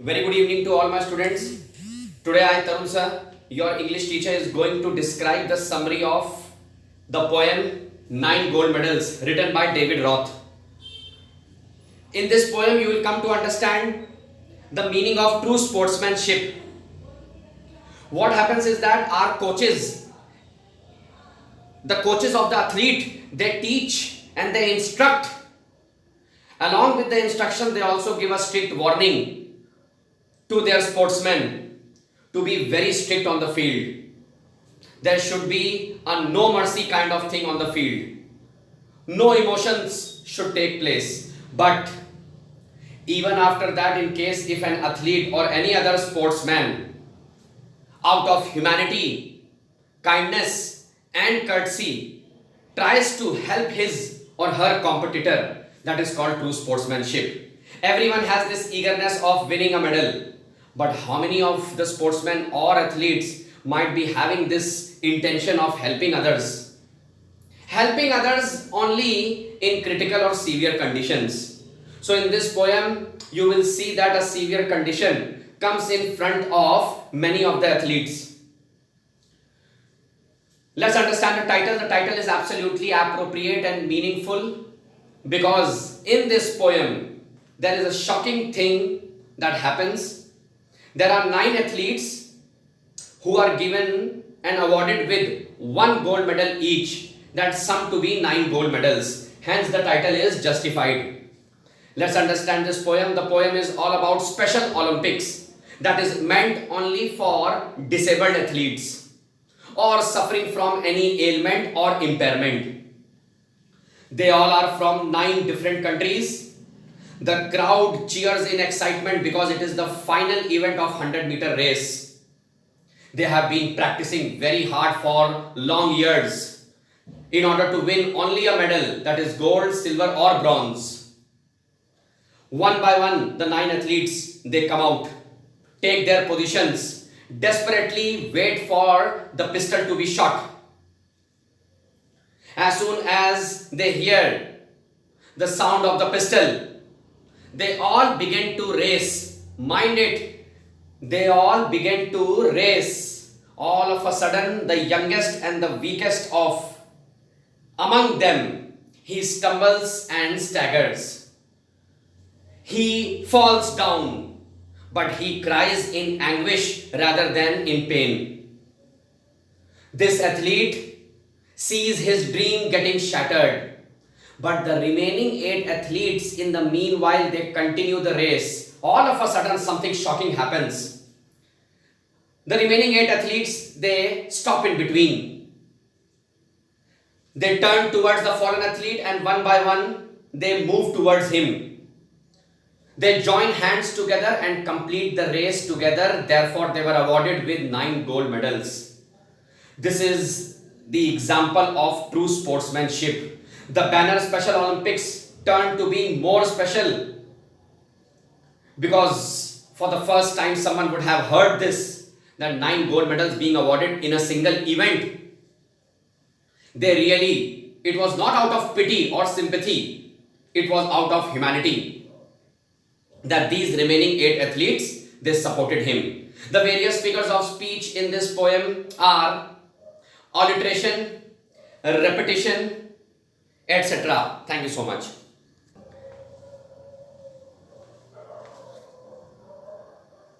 Very good evening to all my students. Today I, Tarun sir, your English teacher, is going to describe the summary of the poem Nine Gold Medals written by David Roth. In this poem you will come to understand the meaning of true sportsmanship. What happens is that our coaches, the coaches of the athlete, they teach and they instruct. Along with the instruction, they also give a strict warning to their sportsmen to be very strict on the field. There should be a no mercy kind of thing on the field. No emotions should take place. But even after that, in case if an athlete or any other sportsman, out of humanity, kindness and courtesy, tries to help his or her competitor, that is called true sportsmanship. Everyone has this eagerness of winning a medal. But how many of the sportsmen or athletes might be having this intention of helping others? Helping others only in critical or severe conditions. So in this poem, you will see that a severe condition comes in front of many of the athletes. Let's understand the title. The title is absolutely appropriate and meaningful because in this poem, there is a shocking thing that happens. There are 9 athletes who are given and awarded with 1 gold medal each. That sum to be 9 gold medals. Hence the title is justified. Let's understand this poem. The poem is all about Special Olympics, that is meant only for disabled athletes or suffering from any ailment or impairment. They all are from 9 different countries. The crowd cheers in excitement because it is the final event of 100-meter race. They have been practicing very hard for long years in order to win only a medal, that is gold, silver or bronze. One by one, the 9 athletes, they come out, take their positions, desperately wait for the pistol to be shot. As soon as they hear the sound of the pistol, they all begin to race. Mind it, they all begin to race. All of a sudden, the youngest and the weakest of among them, he stumbles and staggers. He falls down, but he cries in anguish rather than in pain. This athlete sees his dream getting shattered. But the remaining 8 athletes, in the meanwhile, they continue the race. All of a sudden, something shocking happens. The remaining 8 athletes, they stop in between. They turn towards the fallen athlete and one by one, they move towards him. They join hands together and complete the race together. Therefore, they were awarded with 9 gold medals. This is the example of true sportsmanship. The banner Special Olympics turned to be more special because for the first time someone would have heard this, that 9 gold medals being awarded in a single event. It was not out of pity or sympathy, it was out of humanity that these remaining 8 athletes, they supported him. The various figures of speech in this poem are alliteration, repetition, etc. Thank you so much.